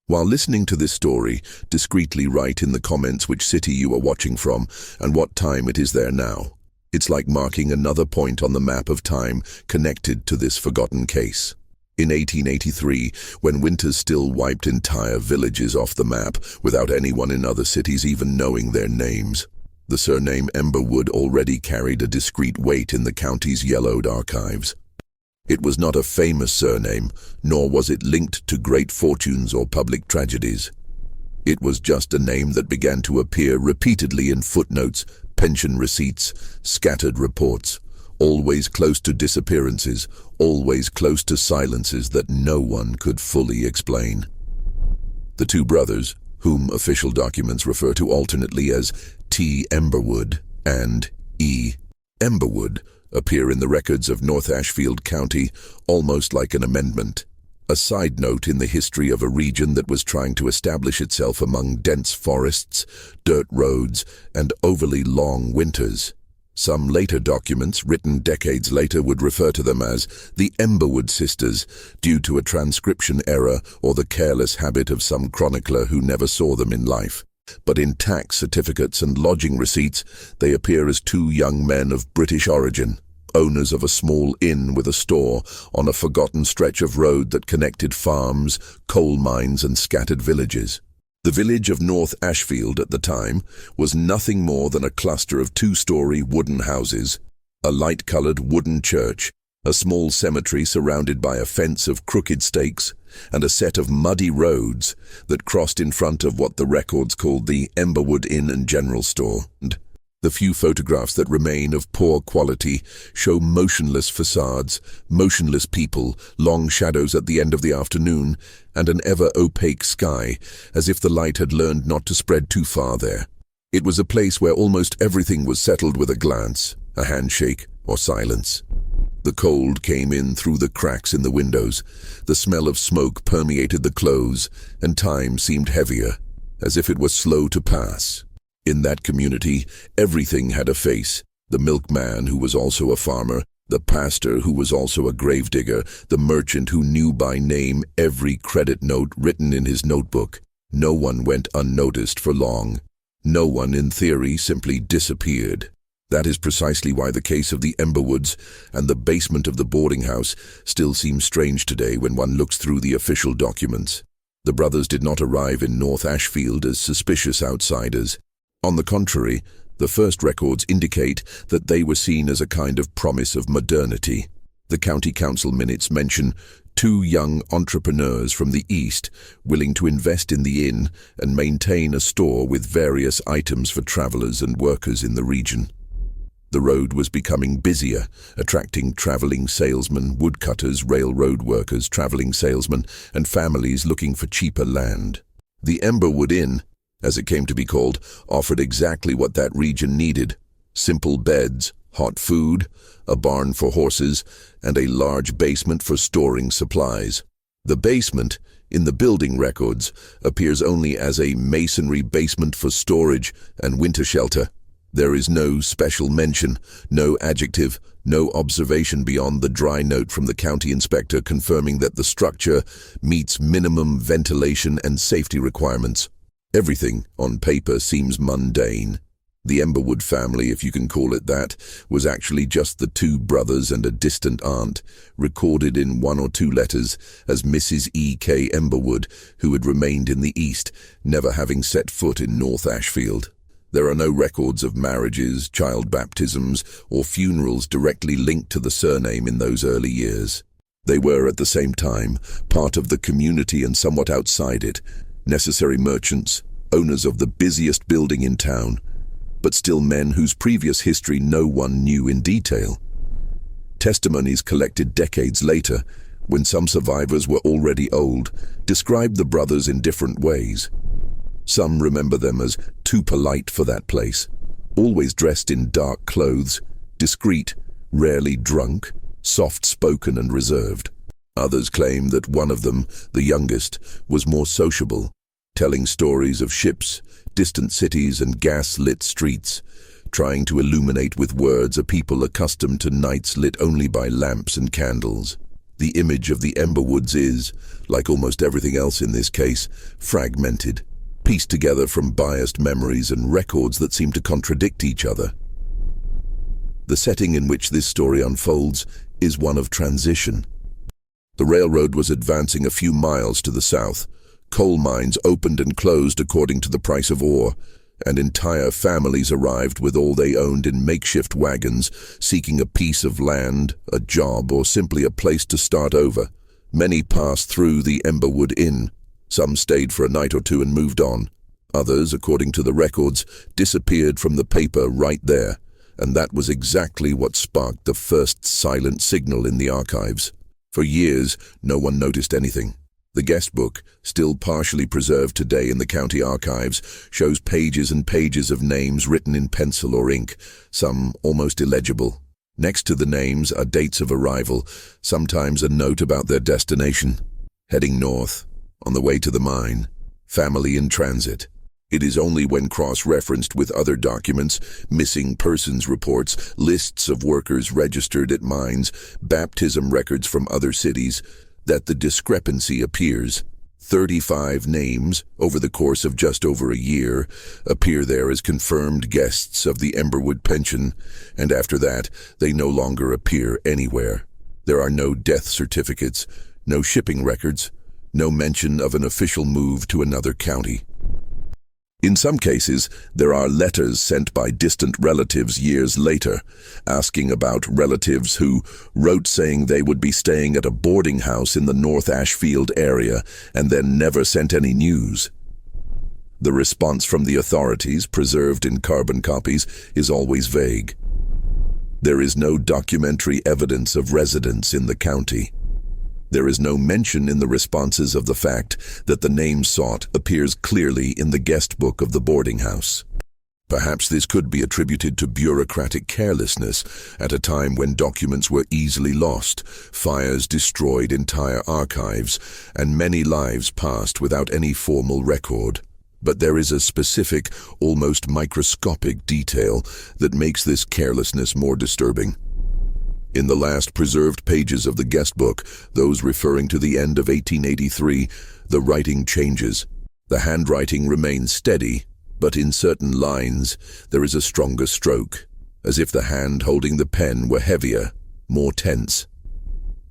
While listening to this story, discreetly write in the comments which city you are watching from and what time it is there now. It's like marking another point on the map of time connected to this forgotten case. In 1883, when winters still wiped entire villages off the map without anyone in other cities even knowing their names, the surname Emberwood already carried a discreet weight in the county's yellowed archives. It was not a famous surname, nor was it linked to great fortunes or public tragedies. It was just a name that began to appear repeatedly in footnotes, pension receipts, scattered reports, always close to disappearances, always close to silences that no one could fully explain. The two brothers, whom official documents refer to alternately as T. Emberwood and E. Emberwood, appear in the records of North Ashfield County almost like an amendment, a side note in the history of a region that was trying to establish itself among dense forests, dirt roads, and overly long winters. Some later documents, written decades later, would refer to them as the Emberwood sisters, due to a transcription error or the careless habit of some chronicler who never saw them in life. But in tax certificates and lodging receipts, they appear as two young men of British origin, owners of a small inn with a store on a forgotten stretch of road that connected farms, coal mines, and scattered villages. The village of North Ashfield at the time was nothing more than a cluster of two-story wooden houses, a light-colored wooden church, a small cemetery surrounded by a fence of crooked stakes, and a set of muddy roads that crossed in front of what the records called the Emberwood Inn and General Store. The few photographs that remain of poor quality show motionless facades, motionless people, long shadows at the end of the afternoon, and an ever-opaque sky, as if the light had learned not to spread too far there. It was a place where almost everything was settled with a glance, a handshake, or silence. The cold came in through the cracks in the windows, the smell of smoke permeated the clothes, and time seemed heavier, as if it was slow to pass. In that community, everything had a face: the milkman who was also a farmer, the pastor who was also a gravedigger, the merchant who knew by name every credit note written in his notebook. No one went unnoticed for long. No one, in theory, simply disappeared. That is precisely why the case of the Emberwoods and the basement of the boarding house still seems strange today when one looks through the official documents. The brothers did not arrive in North Ashfield as suspicious outsiders. On the contrary, the first records indicate that they were seen as a kind of promise of modernity. The county council minutes mention two young entrepreneurs from the East willing to invest in the inn and maintain a store with various items for travelers and workers in the region. The road was becoming busier, attracting traveling salesmen, woodcutters, railroad workers, traveling salesmen, and families looking for cheaper land. The Emberwood Inn, as it came to be called, offered exactly what that region needed: simple beds, hot food, a barn for horses, and a large basement for storing supplies. The basement, in the building records, appears only as a masonry basement for storage and winter shelter. There is no special mention, no adjective, no observation beyond the dry note from the county inspector confirming that the structure meets minimum ventilation and safety requirements. Everything, on paper, seems mundane. The Emberwood family, if you can call it that, was actually just the two brothers and a distant aunt, recorded in one or two letters as Mrs. E.K. Emberwood, who had remained in the East, never having set foot in North Ashfield. There are no records of marriages, child baptisms, or funerals directly linked to the surname in those early years. They were, at the same time, part of the community and somewhat outside it, necessary merchants, owners of the busiest building in town, but still men whose previous history no one knew in detail. Testimonies collected decades later, when some survivors were already old, described the brothers in different ways. Some remember them as too polite for that place, always dressed in dark clothes, discreet, rarely drunk, soft-spoken and reserved. Others claim that one of them, the youngest, was more sociable, telling stories of ships, distant cities and gas-lit streets, trying to illuminate with words a people accustomed to nights lit only by lamps and candles. The image of the Emberwoods is, like almost everything else in this case, fragmented, pieced together from biased memories and records that seem to contradict each other. The setting in which this story unfolds is one of transition. The railroad was advancing a few miles to the south. Coal mines opened and closed according to the price of ore, and entire families arrived with all they owned in makeshift wagons, seeking a piece of land, a job, or simply a place to start over. Many passed through the Emberwood Inn. Some stayed for a night or two and moved on. Others, according to the records, disappeared from the paper right there, and that was exactly what sparked the first silent signal in the archives. For years, no one noticed anything. The guest book, still partially preserved today in the county archives, shows pages and pages of names written in pencil or ink, some almost illegible. Next to the names are dates of arrival, sometimes a note about their destination. Heading north, on the way to the mine, family in transit. It is only when cross-referenced with other documents, missing persons reports, lists of workers registered at mines, baptism records from other cities, that the discrepancy appears. 35 names, over the course of just over a year, appear there as confirmed guests of the Emberwood pension, and after that, they no longer appear anywhere. There are no death certificates, no shipping records, no mention of an official move to another county. In some cases, there are letters sent by distant relatives years later, asking about relatives who wrote saying they would be staying at a boarding house in the North Ashfield area and then never sent any news. The response from the authorities, preserved in carbon copies, is always vague. There is no documentary evidence of residence in the county. There is no mention in the responses of the fact that the name sought appears clearly in the guest book of the boarding house. Perhaps this could be attributed to bureaucratic carelessness at a time when documents were easily lost, fires destroyed entire archives, and many lives passed without any formal record. But there is a specific, almost microscopic detail that makes this carelessness more disturbing. In the last preserved pages of the guest book, those referring to the end of 1883, the writing changes. The handwriting remains steady, but in certain lines there is a stronger stroke, as if the hand holding the pen were heavier, more tense.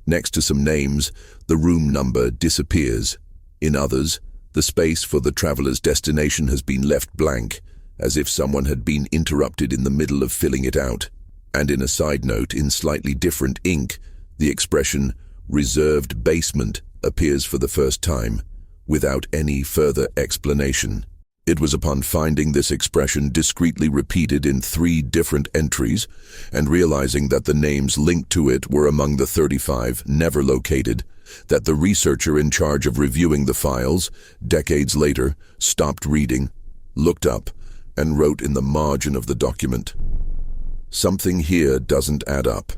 Next to some names, the room number disappears. In others, the space for the traveler's destination has been left blank, as if someone had been interrupted in the middle of filling it out. And in a side note, in slightly different ink, the expression "reserved basement" appears for the first time, without any further explanation. It was upon finding this expression discreetly repeated in 3 different entries, and realizing that the names linked to it were among the 35 never located, that the researcher in charge of reviewing the files, decades later, stopped reading, looked up, and wrote in the margin of the document, "Something here doesn't add up."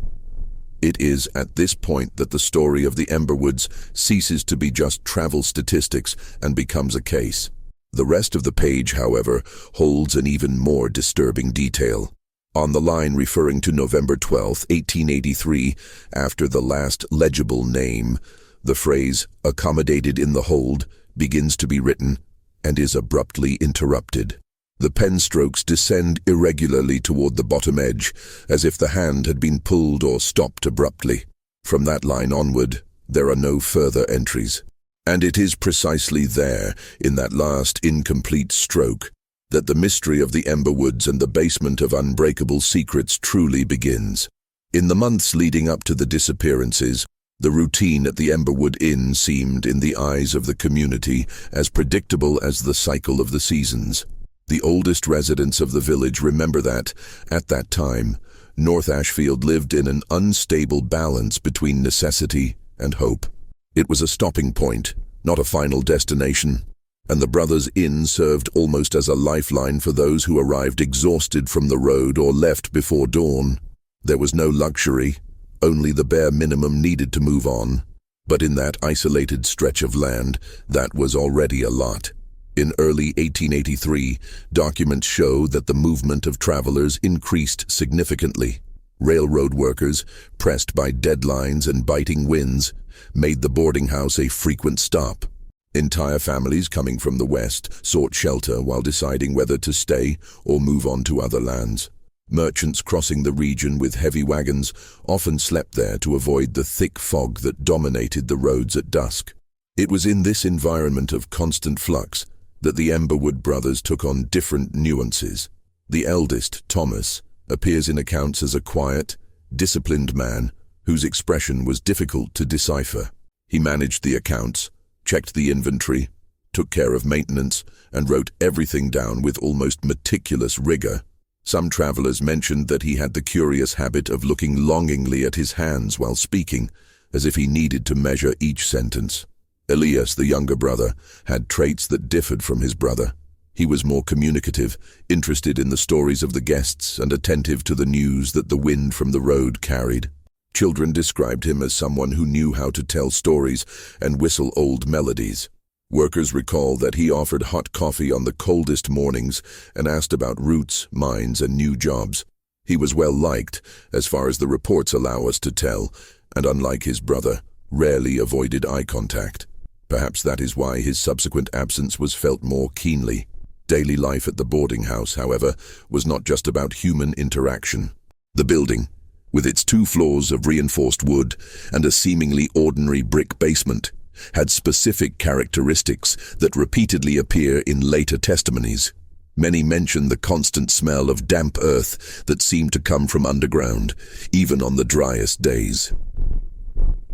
It is at this point that the story of the Emberwoods ceases to be just travel statistics and becomes a case. The rest of the page, however, holds an even more disturbing detail. On the line referring to November 12, 1883, after the last legible name, the phrase "accommodated in the hold" begins to be written and is abruptly interrupted. The pen strokes descend irregularly toward the bottom edge, as if the hand had been pulled or stopped abruptly. From that line onward, there are no further entries. And it is precisely there, in that last incomplete stroke, that the mystery of the Emberwoods and the basement of Unbreakable secrets truly begins. In the months leading up to the disappearances, the routine at the Emberwood Inn seemed, in the eyes of the community, as predictable as the cycle of the seasons. The oldest residents of the village remember that, at that time, North Ashfield lived in an unstable balance between necessity and hope. It was a stopping point, not a final destination, and the Brothers' Inn served almost as a lifeline for those who arrived exhausted from the road or left before dawn. There was no luxury, only the bare minimum needed to move on. But in that isolated stretch of land, that was already a lot. In early 1883, documents show that the movement of travelers increased significantly. Railroad workers, pressed by deadlines and biting winds, made the boarding house a frequent stop. Entire families coming from the west sought shelter while deciding whether to stay or move on to other lands. Merchants crossing the region with heavy wagons often slept there to avoid the thick fog that dominated the roads at dusk. It was in this environment of constant flux that the Emberwood brothers took on different nuances. The eldest, Thomas, appears in accounts as a quiet, disciplined man whose expression was difficult to decipher. He managed the accounts, checked the inventory, took care of maintenance, and wrote everything down with almost meticulous rigor. Some travelers mentioned that he had the curious habit of looking longingly at his hands while speaking, as if he needed to measure each sentence. Elias, the younger brother, had traits that differed from his brother. He was more communicative, interested in the stories of the guests, and attentive to the news that the wind from the road carried. Children described him as someone who knew how to tell stories and whistle old melodies. Workers recall that he offered hot coffee on the coldest mornings and asked about routes, mines, and new jobs. He was well liked, as far as the reports allow us to tell, and unlike his brother, rarely avoided eye contact. Perhaps that is why his subsequent absence was felt more keenly. Daily life at the boarding house, however, was not just about human interaction. The building, with its 2 floors of reinforced wood and a seemingly ordinary brick basement, had specific characteristics that repeatedly appear in later testimonies. Many mention the constant smell of damp earth that seemed to come from underground, even on the driest days.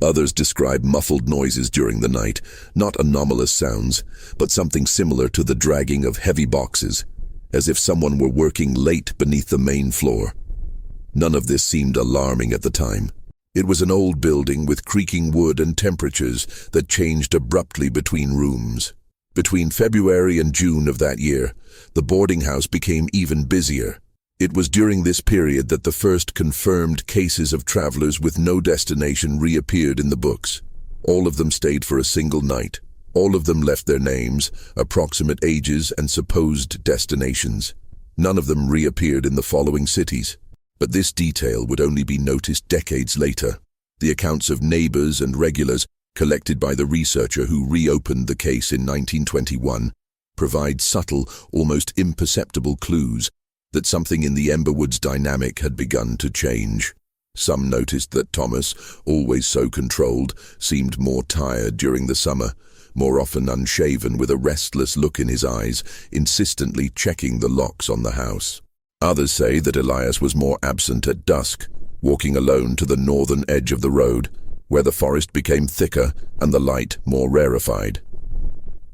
Others describe muffled noises during the night, not anomalous sounds, but something similar to the dragging of heavy boxes, as if someone were working late beneath the main floor. None of this seemed alarming at the time. It was an old building with creaking wood and temperatures that changed abruptly between rooms. Between February and June of that year, the boarding house became even busier. It was during this period that the first confirmed cases of travelers with no destination reappeared in the books. All of them stayed for a single night. All of them left their names, approximate ages, and supposed destinations. None of them reappeared in the following cities. But this detail would only be noticed decades later. The accounts of neighbors and regulars, collected by the researcher who reopened the case in 1921, provide subtle, almost imperceptible clues that something in the Emberwood's dynamic had begun to change. Some noticed that Thomas, always so controlled, seemed more tired during the summer, more often unshaven with a restless look in his eyes, insistently checking the locks on the house. Others say that Elias was more absent at dusk, walking alone to the northern edge of the road, where the forest became thicker and the light more rarefied.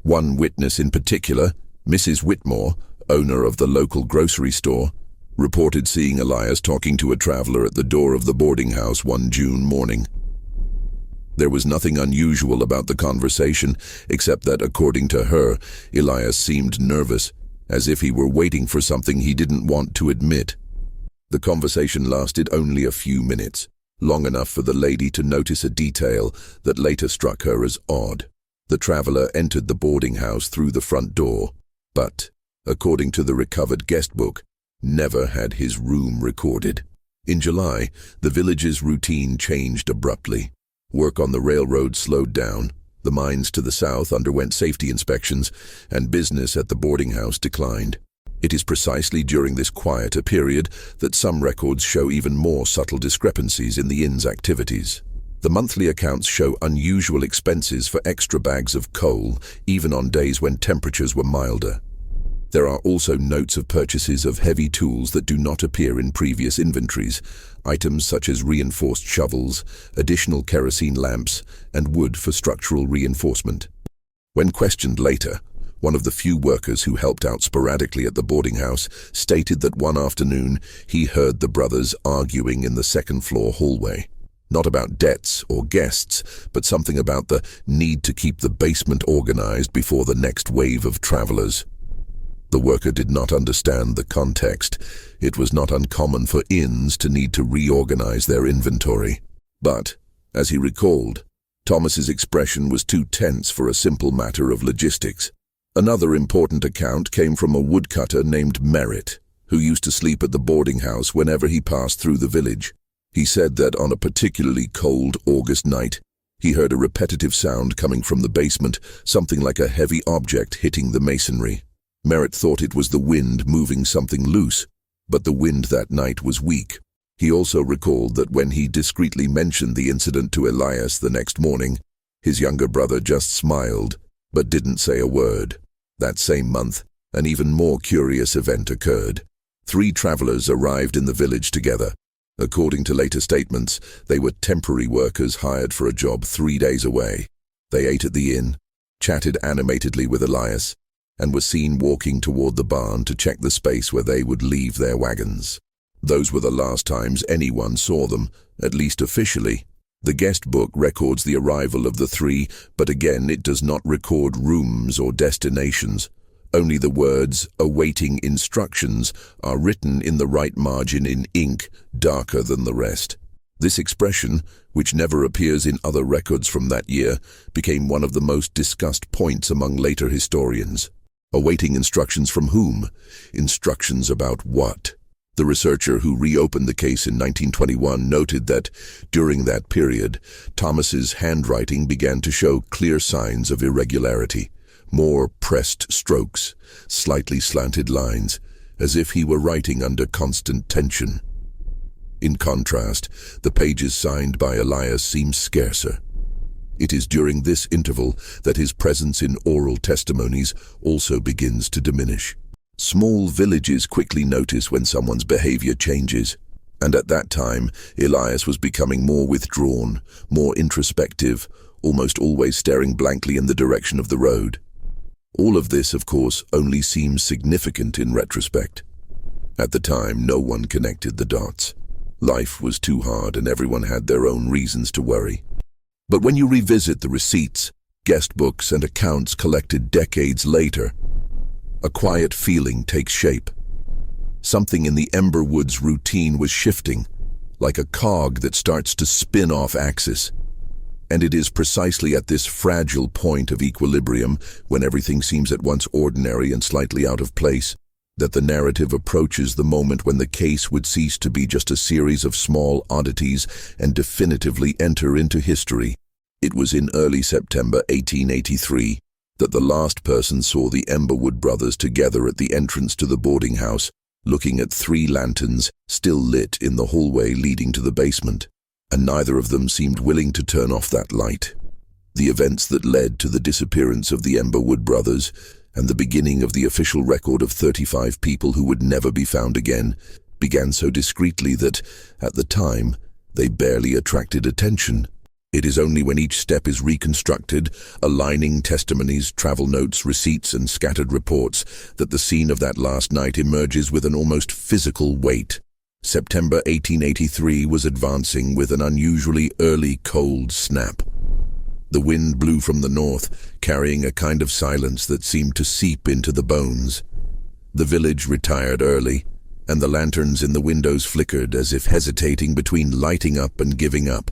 One witness in particular, Mrs. Whitmore, owner of the local grocery store, reported seeing Elias talking to a traveler at the door of the boarding house one June morning. There was nothing unusual about the conversation, except that, according to her, Elias seemed nervous, as if he were waiting for something he didn't want to admit. The conversation lasted only a few minutes, long enough for the lady to notice a detail that later struck her as odd. The traveler entered the boarding house through the front door, but, according to the recovered guest book, never had his room recorded. In July, the village's routine changed abruptly. Work on the railroad slowed down, the mines to the south underwent safety inspections, and business at the boarding house declined. It is precisely during this quieter period that some records show even more subtle discrepancies in the inn's activities. The monthly accounts show unusual expenses for extra bags of coal, even on days when temperatures were milder. There are also notes of purchases of heavy tools that do not appear in previous inventories, items such as reinforced shovels, additional kerosene lamps, and wood for structural reinforcement. When questioned later, one of the few workers who helped out sporadically at the boarding house stated that one afternoon he heard the brothers arguing in the second-floor hallway. Not about debts or guests, but something about the need to keep the basement organized before the next wave of travelers. The worker did not understand the context. It was not uncommon for inns to need to reorganize their inventory. But, as he recalled, Thomas's expression was too tense for a simple matter of logistics. Another important account came from a woodcutter named Merritt, who used to sleep at the boarding house whenever he passed through the village. He said that on a particularly cold August night, he heard a repetitive sound coming from the basement, something like a heavy object hitting the masonry. Merritt thought it was the wind moving something loose, but the wind that night was weak. He also recalled that when he discreetly mentioned the incident to Elias the next morning, his younger brother just smiled, but didn't say a word. That same month, an even more curious event occurred. 3 travelers arrived in the village together. According to later statements, they were temporary workers hired for a job 3 days away. They ate at the inn, chatted animatedly with Elias, and were seen walking toward the barn to check the space where they would leave their wagons. Those were the last times anyone saw them, at least officially. The guest book records the arrival of the 3, but again it does not record rooms or destinations. Only the words, "awaiting instructions," are written in the right margin in ink, darker than the rest. This expression, which never appears in other records from that year, became one of the most discussed points among later historians. Awaiting instructions from whom? Instructions about what? The researcher who reopened the case in 1921 noted that, during that period, Thomas's handwriting began to show clear signs of irregularity. More pressed strokes, slightly slanted lines, as if he were writing under constant tension. In contrast, the pages signed by Elias seem scarcer. It is during this interval that his presence in oral testimonies also begins to diminish. Small villages quickly notice when someone's behavior changes, and at that time, Elias was becoming more withdrawn, more introspective, almost always staring blankly in the direction of the road. All of this, of course, only seems significant in retrospect. At the time, no one connected the dots. Life was too hard and everyone had their own reasons to worry. But when you revisit the receipts, guest books, and accounts collected decades later, a quiet feeling takes shape. Something in the Emberwood's routine was shifting, like a cog that starts to spin off axis. And it is precisely at this fragile point of equilibrium, when everything seems at once ordinary and slightly out of place, that the narrative approaches the moment when the case would cease to be just a series of small oddities and definitively enter into history. It was in early September 1883 that the last person saw the Emberwood brothers together at the entrance to the boarding house, looking at 3 lanterns still lit in the hallway leading to the basement. And neither of them seemed willing to turn off that light. The events that led to the disappearance of the Emberwood brothers and the beginning of the official record of 35 people who would never be found again began so discreetly that, at the time, they barely attracted attention. It is only when each step is reconstructed, aligning testimonies, travel notes, receipts, and scattered reports, that the scene of that last night emerges with an almost physical weight. September 1883 was advancing with an unusually early cold snap. The wind blew from the north, carrying a kind of silence that seemed to seep into the bones. The village retired early, and the lanterns in the windows flickered as if hesitating between lighting up and giving up.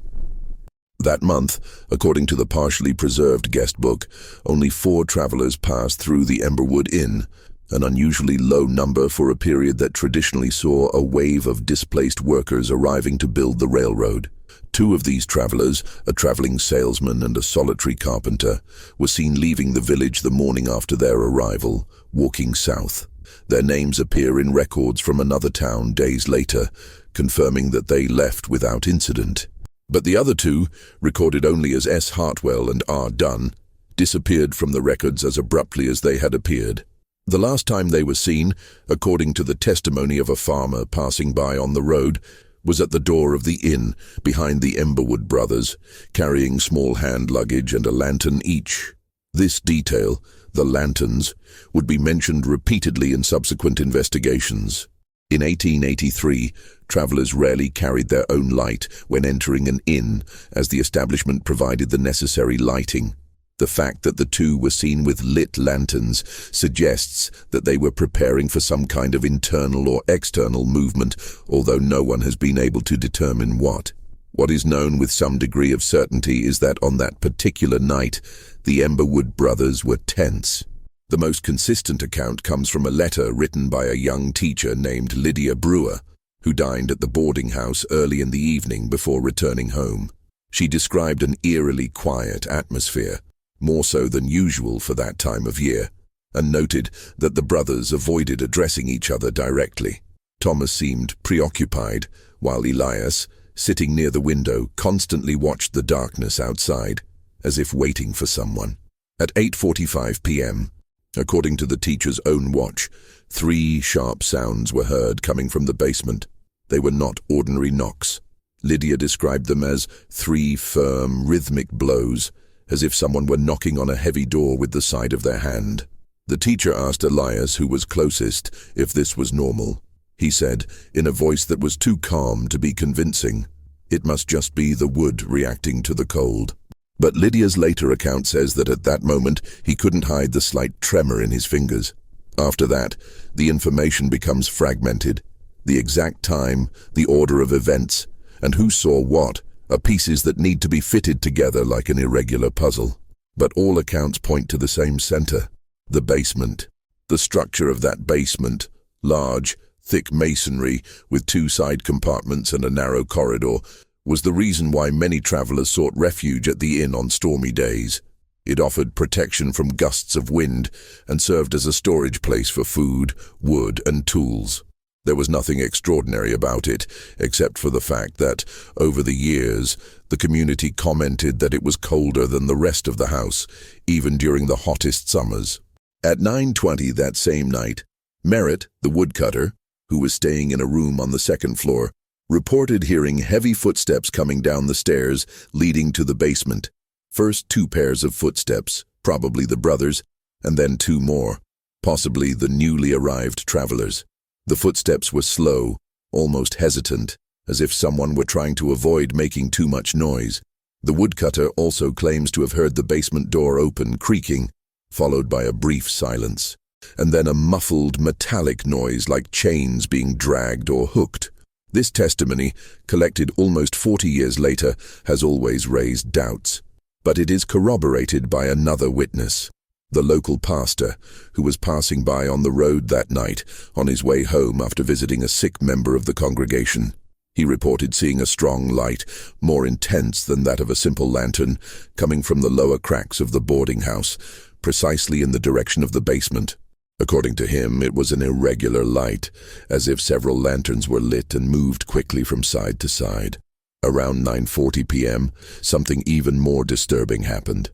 That month, according to the partially preserved guest book, only 4 travelers passed through the Emberwood Inn, an unusually low number for a period that traditionally saw a wave of displaced workers arriving to build the railroad. 2 of these travelers, a traveling salesman and a solitary carpenter, were seen leaving the village the morning after their arrival, walking south. Their names appear in records from another town days later, confirming that they left without incident. But the other 2, recorded only as S. Hartwell and R. Dunn, disappeared from the records as abruptly as they had appeared. The last time they were seen, according to the testimony of a farmer passing by on the road, was at the door of the inn behind the Emberwood brothers, carrying small hand luggage and a lantern each. This detail, the lanterns, would be mentioned repeatedly in subsequent investigations. In 1883, travelers rarely carried their own light when entering an inn, as the establishment provided the necessary lighting. The fact that the 2 were seen with lit lanterns suggests that they were preparing for some kind of internal or external movement, although no one has been able to determine what. What is known with some degree of certainty is that on that particular night, the Emberwood brothers were tense. The most consistent account comes from a letter written by a young teacher named Lydia Brewer. who dined at the boarding house early in the evening before returning home. She described an eerily quiet atmosphere, more so than usual for that time of year, and noted that the brothers avoided addressing each other directly. Thomas seemed preoccupied, while Elias, sitting near the window, constantly watched the darkness outside, as if waiting for someone. At 8:45 p.m., according to the teacher's own watch, 3 sharp sounds were heard coming from the basement. They were not ordinary knocks. Lydia described them as 3 firm, rhythmic blows, as if someone were knocking on a heavy door with the side of their hand. The teacher asked Elias, who was closest, if this was normal. He said, in a voice that was too calm to be convincing, "It must just be the wood reacting to the cold." But Lydia's later account says that at that moment he couldn't hide the slight tremor in his fingers. After that, the information becomes fragmented. The exact time, the order of events, and who saw what are pieces that need to be fitted together like an irregular puzzle. But all accounts point to the same center, the basement. The structure of that basement, large, thick masonry with 2 side compartments and a narrow corridor, was the reason why many travelers sought refuge at the inn on stormy days. It offered protection from gusts of wind and served as a storage place for food, wood, and tools. There was nothing extraordinary about it, except for the fact that, over the years, the community commented that it was colder than the rest of the house, even during the hottest summers. At 9:20 that same night, Merritt, the woodcutter, who was staying in a room on the 2nd floor, reported hearing heavy footsteps coming down the stairs leading to the basement. First 2 pairs of footsteps, probably the brothers, and then 2 more, possibly the newly arrived travelers. The footsteps were slow, almost hesitant, as if someone were trying to avoid making too much noise. The woodcutter also claims to have heard the basement door open, creaking, followed by a brief silence, and then a muffled metallic noise like chains being dragged or hooked. This testimony, collected almost 40 years later, has always raised doubts, but it is corroborated by another witness, the local pastor, who was passing by on the road that night on his way home after visiting a sick member of the congregation. He reported seeing a strong light, more intense than that of a simple lantern, coming from the lower cracks of the boarding house, precisely in the direction of the basement. According to him, it was an irregular light, as if several lanterns were lit and moved quickly from side to side. Around 9:40 p.m., something even more disturbing happened.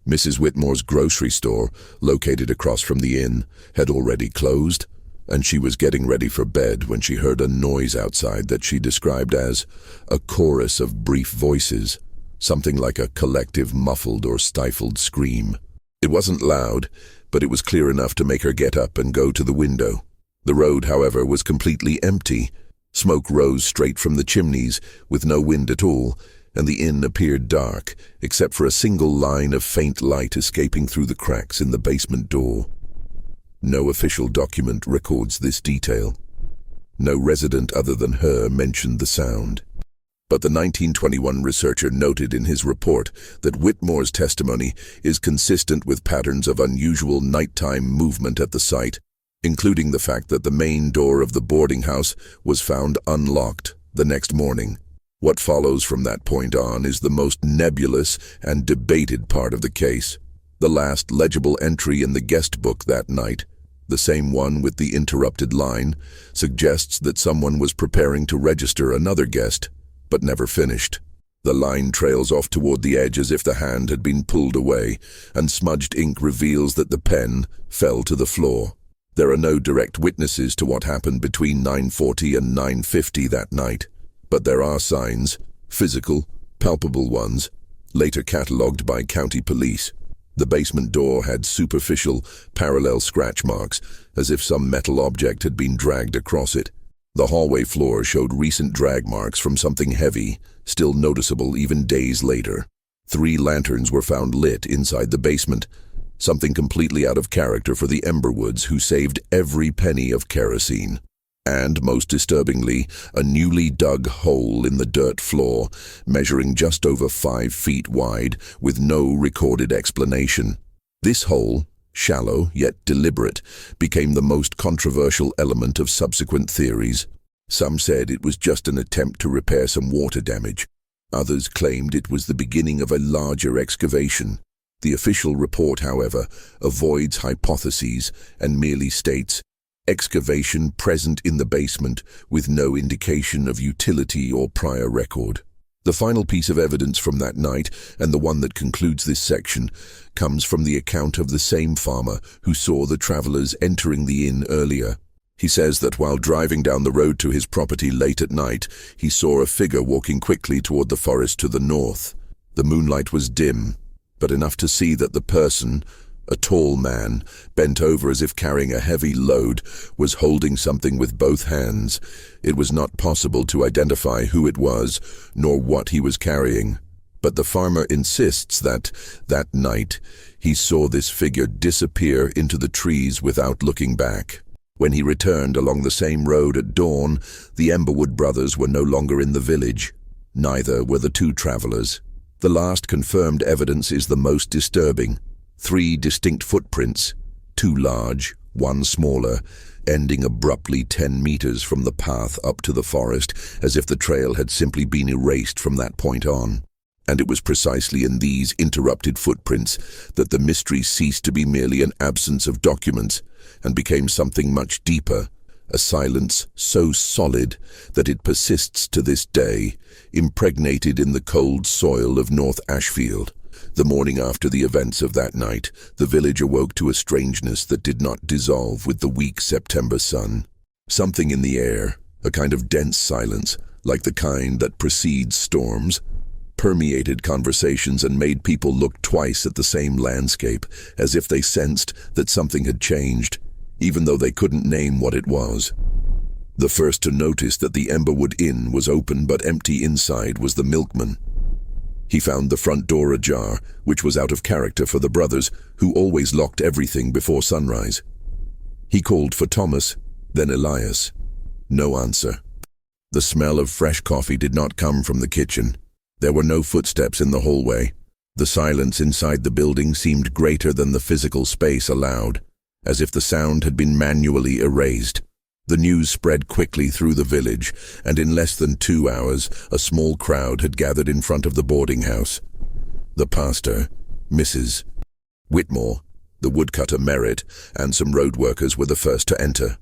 Mrs. Whitmore's grocery store, located across from the inn, had already closed, and she was getting ready for bed when she heard a noise outside that she described as a chorus of brief voices, something like a collective muffled or stifled scream. It wasn't loud, but it was clear enough to make her get up and go to the window. The road, however, was completely empty. Smoke rose straight from the chimneys, with no wind at all, and the inn appeared dark, except for a single line of faint light escaping through the cracks in the basement door. No official document records this detail. No resident other than her mentioned the sound. But the 1921 researcher noted in his report that Whitmore's testimony is consistent with patterns of unusual nighttime movement at the site, including the fact that the main door of the boarding house was found unlocked the next morning. What follows from that point on is the most nebulous and debated part of the case. The last legible entry in the guest book that night, the same one with the interrupted line, suggests that someone was preparing to register another guest, but never finished. The line trails off toward the edge as if the hand had been pulled away, and smudged ink reveals that the pen fell to the floor. There are no direct witnesses to what happened between 9:40 and 9:50 that night, but there are signs, physical, palpable ones, later catalogued by county police. The basement door had superficial, parallel scratch marks, as if some metal object had been dragged across it. The hallway floor showed recent drag marks from something heavy, still noticeable even days later. 3 lanterns were found lit inside the basement, something completely out of character for the Emberwoods, who saved every penny of kerosene. And, most disturbingly, a newly dug hole in the dirt floor, measuring just over 5 feet wide, with no recorded explanation. This hole, shallow yet deliberate, became the most controversial element of subsequent theories. Some said it was just an attempt to repair some water damage. Others claimed it was the beginning of a larger excavation. The official report, however, avoids hypotheses and merely states, excavation present in the basement with no indication of utility or prior record. The final piece of evidence from that night, and the one that concludes this section, comes from the account of the same farmer who saw the travelers entering the inn earlier. He says that while driving down the road to his property late at night, he saw a figure walking quickly toward the forest to the north. The moonlight was dim, but enough to see that the person, a tall man, bent over as if carrying a heavy load, was holding something with both hands. It was not possible to identify who it was, nor what he was carrying. But the farmer insists that night he saw this figure disappear into the trees without looking back. When he returned along the same road at dawn, the Emberwood brothers were no longer in the village. Neither were the two travelers. The last confirmed evidence is the most disturbing. 3 distinct footprints, 2 large, 1 smaller, ending abruptly 10 meters from the path up to the forest, as if the trail had simply been erased from that point on. And it was precisely in these interrupted footprints that the mystery ceased to be merely an absence of documents and became something much deeper, a silence so solid that it persists to this day, impregnated in the cold soil of North Ashfield. The morning after the events of that night, the village awoke to a strangeness that did not dissolve with the weak September sun. Something in the air, a kind of dense silence, like the kind that precedes storms, permeated conversations and made people look twice at the same landscape, as if they sensed that something had changed, even though they couldn't name what it was. The first to notice that the Emberwood Inn was open but empty inside was the milkman. He found the front door ajar, which was out of character for the brothers, who always locked everything before sunrise. He called for Thomas, then Elias. No answer. The smell of fresh coffee did not come from the kitchen. There were no footsteps in the hallway. The silence inside the building seemed greater than the physical space allowed, as if the sound had been manually erased. The news spread quickly through the village, and in less than 2 hours, a small crowd had gathered in front of the boarding house. The pastor, Mrs. Whitmore, the woodcutter Merritt, and some road workers were the first to enter,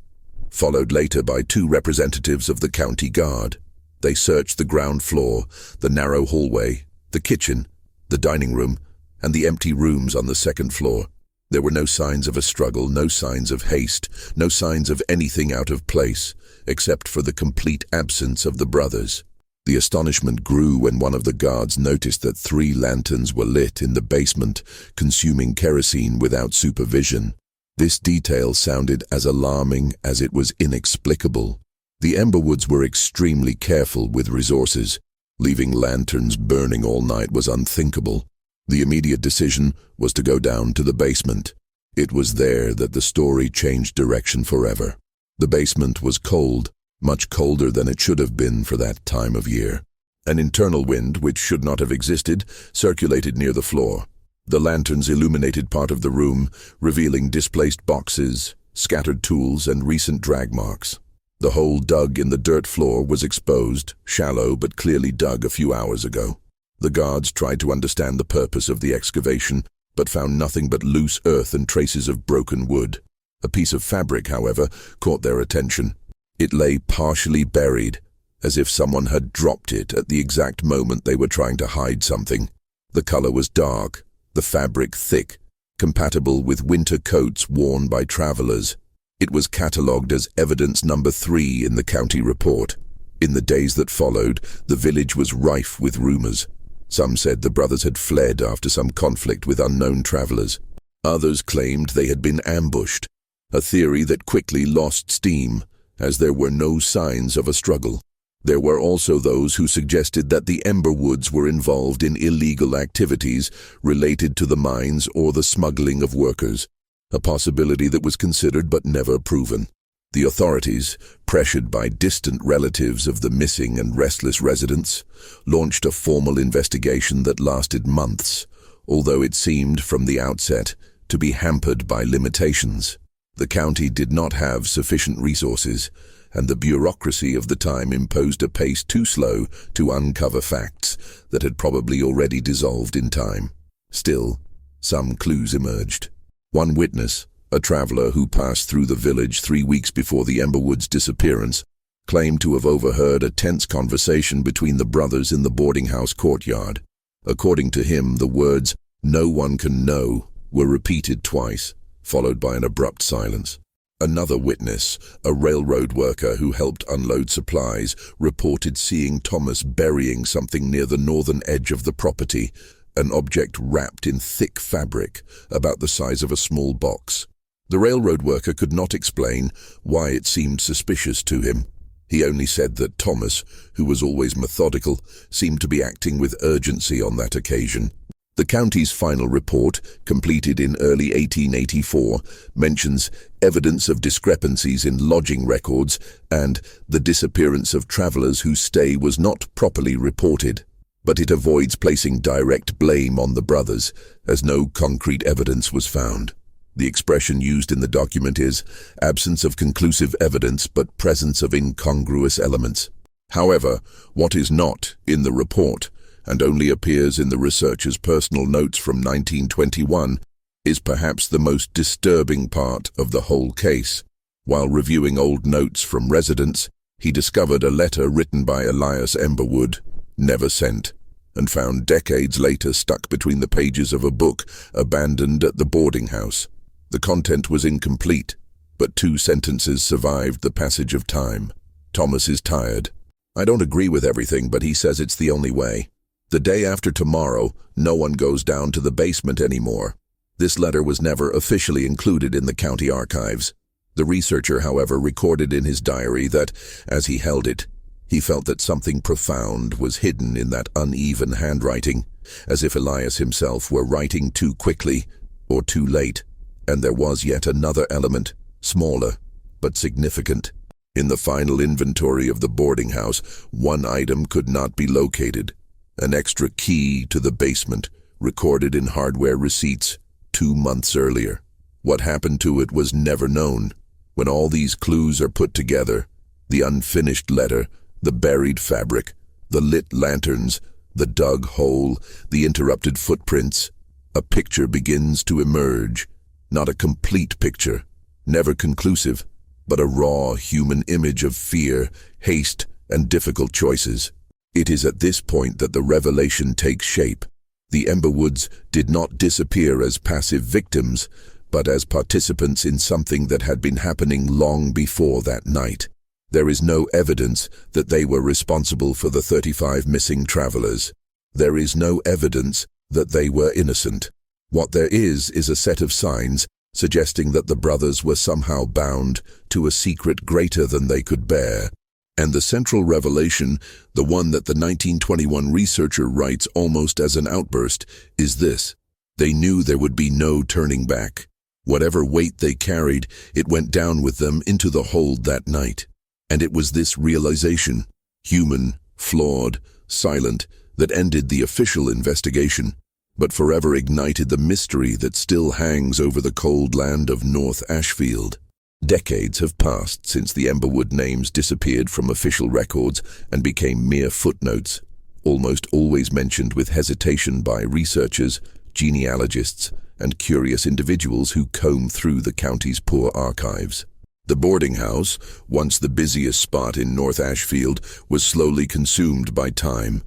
followed later by 2 representatives of the county guard. They searched the ground floor, the narrow hallway, the kitchen, the dining room, and the empty rooms on the second floor. There were no signs of a struggle, no signs of haste, no signs of anything out of place, except for the complete absence of the brothers. The astonishment grew when one of the guards noticed that 3 lanterns were lit in the basement, consuming kerosene without supervision. This detail sounded as alarming as it was inexplicable. The Emberwoods were extremely careful with resources. Leaving lanterns burning all night was unthinkable. The immediate decision was to go down to the basement. It was there that the story changed direction forever. The basement was cold, much colder than it should have been for that time of year. An internal wind, which should not have existed, circulated near the floor. The lanterns illuminated part of the room, revealing displaced boxes, scattered tools, and recent drag marks. The hole dug in the dirt floor was exposed, shallow but clearly dug a few hours ago. The guards tried to understand the purpose of the excavation, but found nothing but loose earth and traces of broken wood. A piece of fabric, however, caught their attention. It lay partially buried, as if someone had dropped it at the exact moment they were trying to hide something. The color was dark, the fabric thick, compatible with winter coats worn by travelers. It was catalogued as evidence number 3 in the county report. In the days that followed, the village was rife with rumors. Some said the brothers had fled after some conflict with unknown travelers. Others claimed they had been ambushed, a theory that quickly lost steam, as there were no signs of a struggle. There were also those who suggested that the Emberwoods were involved in illegal activities related to the mines or the smuggling of workers, a possibility that was considered but never proven. The authorities, pressured by distant relatives of the missing and restless residents, launched a formal investigation that lasted months, although it seemed from the outset to be hampered by limitations. The county did not have sufficient resources, and the bureaucracy of the time imposed a pace too slow to uncover facts that had probably already dissolved in time. Still, some clues emerged. One witness, a traveler who passed through the village 3 weeks before the Emberwood's disappearance, claimed to have overheard a tense conversation between the brothers in the boarding house courtyard. According to him, the words, "No one can know," were repeated twice, followed by an abrupt silence. Another witness, a railroad worker who helped unload supplies, reported seeing Thomas burying something near the northern edge of the property, an object wrapped in thick fabric, about the size of a small box. The railroad worker could not explain why it seemed suspicious to him. He only said that Thomas, who was always methodical, seemed to be acting with urgency on that occasion. The county's final report, completed in early 1884, mentions evidence of discrepancies in lodging records and the disappearance of travelers whose stay was not properly reported. But it avoids placing direct blame on the brothers, as no concrete evidence was found. The expression used in the document is absence of conclusive evidence but presence of incongruous elements. However, what is not in the report, and only appears in the researcher's personal notes from 1921, is perhaps the most disturbing part of the whole case. While reviewing old notes from residents, he discovered a letter written by Elias Emberwood, never sent, and found decades later stuck between the pages of a book abandoned at the boarding house. The content was incomplete, but 2 sentences survived the passage of time. Thomas is tired. I don't agree with everything, but he says it's the only way. The day after tomorrow, no one goes down to the basement anymore. This letter was never officially included in the county archives. The researcher, however, recorded in his diary that, as he held it, he felt that something profound was hidden in that uneven handwriting, as if Elias himself were writing too quickly or too late. And there was yet another element, smaller but significant. In the final inventory of the boarding house, one item could not be located. An extra key to the basement, recorded in hardware receipts 2 months earlier. What happened to it was never known. When all these clues are put together, the unfinished letter, the buried fabric, the lit lanterns, the dug hole, the interrupted footprints, a picture begins to emerge. Not a complete picture, never conclusive, but a raw human image of fear, haste, and difficult choices. It is at this point that the revelation takes shape. The Emberwoods did not disappear as passive victims, but as participants in something that had been happening long before that night. There is no evidence that they were responsible for the 35 missing travelers. There is no evidence that they were innocent. What there is a set of signs suggesting that the brothers were somehow bound to a secret greater than they could bear. And the central revelation, the one that the 1921 researcher writes almost as an outburst, is this: they knew there would be no turning back. Whatever weight they carried, it went down with them into the hold that night. And it was this realization, human, flawed, silent, that ended the official investigation, but forever ignited the mystery that still hangs over the cold land of North Ashfield. Decades have passed since the Emberwood names disappeared from official records and became mere footnotes, almost always mentioned with hesitation by researchers, genealogists, and curious individuals who comb through the county's poor archives. The boarding house, once the busiest spot in North Ashfield, was slowly consumed by time,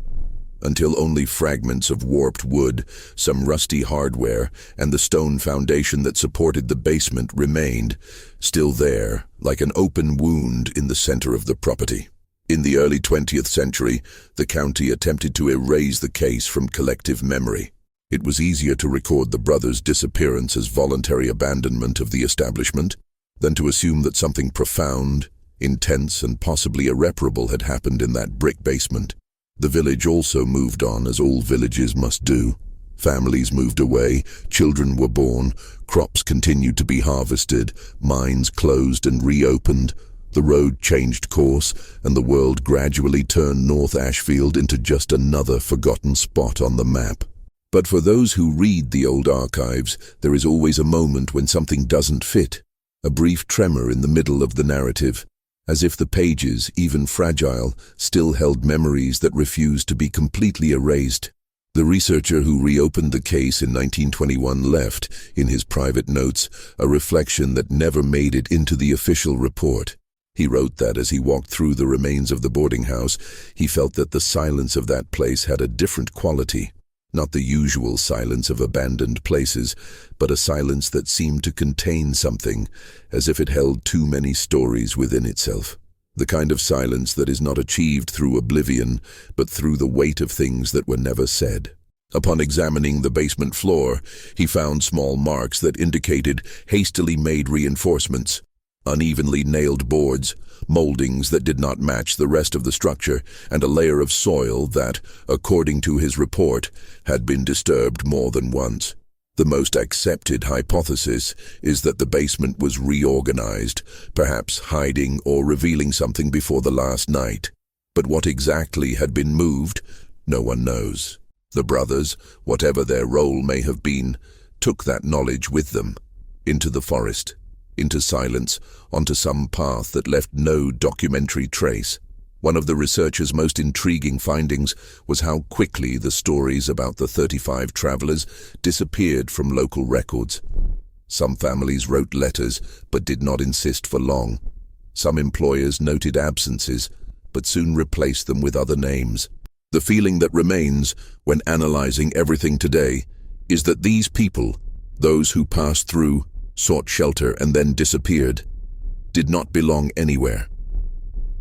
until only fragments of warped wood, some rusty hardware, and the stone foundation that supported the basement remained, still there, like an open wound in the center of the property. In the early 20th century, the county attempted to erase the case from collective memory. It was easier to record the brothers' disappearance as voluntary abandonment of the establishment than to assume that something profound, intense, and possibly irreparable had happened in that brick basement. The village also moved on, as all villages must do. Families moved away, children were born, crops continued to be harvested, mines closed and reopened, the road changed course, and the world gradually turned North Ashfield into just another forgotten spot on the map. But for those who read the old archives, there is always a moment when something doesn't fit, a brief tremor in the middle of the narrative, as if the pages, even fragile, still held memories that refused to be completely erased. The researcher who reopened the case in 1921 left, in his private notes, a reflection that never made it into the official report. He wrote that as he walked through the remains of the boarding house, he felt that the silence of that place had a different quality. Not the usual silence of abandoned places, but a silence that seemed to contain something, as if it held too many stories within itself. The kind of silence that is not achieved through oblivion, but through the weight of things that were never said. Upon examining the basement floor, he found small marks that indicated hastily made reinforcements, unevenly nailed boards, moldings that did not match the rest of the structure, and a layer of soil that, according to his report, had been disturbed more than once. The most accepted hypothesis is that the basement was reorganized, perhaps hiding or revealing something before the last night. But what exactly had been moved, no one knows. The brothers, whatever their role may have been, took that knowledge with them, into the forest, into silence, onto some path that left no documentary trace. One of the researchers' most intriguing findings was how quickly the stories about the 35 travelers disappeared from local records. Some families wrote letters, but did not insist for long. Some employers noted absences, but soon replaced them with other names. The feeling that remains, when analyzing everything today, is that these people, those who passed through, sought shelter and then disappeared, did not belong anywhere.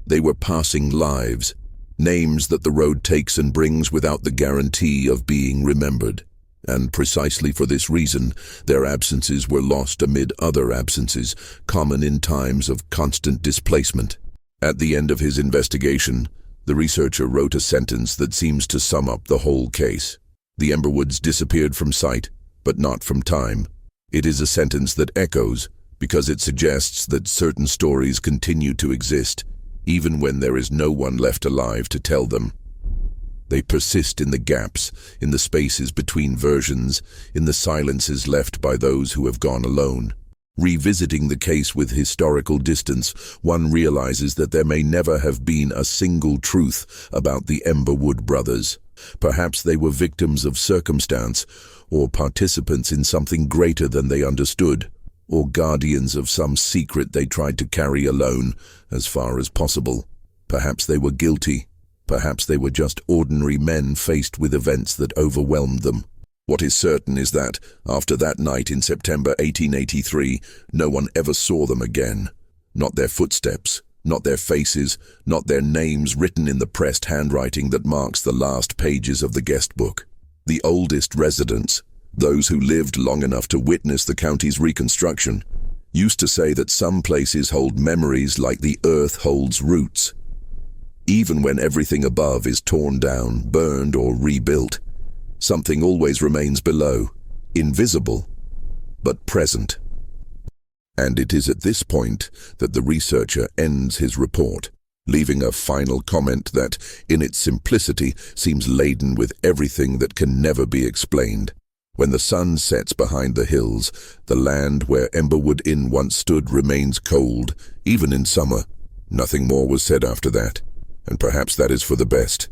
They were passing lives, names that the road takes and brings without the guarantee of being remembered. And precisely for this reason, their absences were lost amid other absences, common in times of constant displacement. At the end of his investigation, the researcher wrote a sentence that seems to sum up the whole case. The Emberwoods disappeared from sight, but not from time. It is a sentence that echoes, because it suggests that certain stories continue to exist, even when there is no one left alive to tell them. They persist in the gaps, in the spaces between versions, in the silences left by those who have gone alone. Revisiting the case with historical distance, one realizes that there may never have been a single truth about the Emberwood brothers. Perhaps they were victims of circumstance, or participants in something greater than they understood, or guardians of some secret they tried to carry alone, as far as possible. Perhaps they were guilty. Perhaps they were just ordinary men faced with events that overwhelmed them. What is certain is that, after that night in September 1883, no one ever saw them again. Not their footsteps, not their faces, not their names written in the pressed handwriting that marks the last pages of the guest book. The oldest residents, those who lived long enough to witness the county's reconstruction, used to say that some places hold memories like the earth holds roots. Even when everything above is torn down, burned, or rebuilt, something always remains below, invisible, but present. And it is at this point that the researcher ends his report, leaving a final comment that, in its simplicity, seems laden with everything that can never be explained. When the sun sets behind the hills, the land where Emberwood Inn once stood remains cold, even in summer. Nothing more was said after that, and perhaps that is for the best.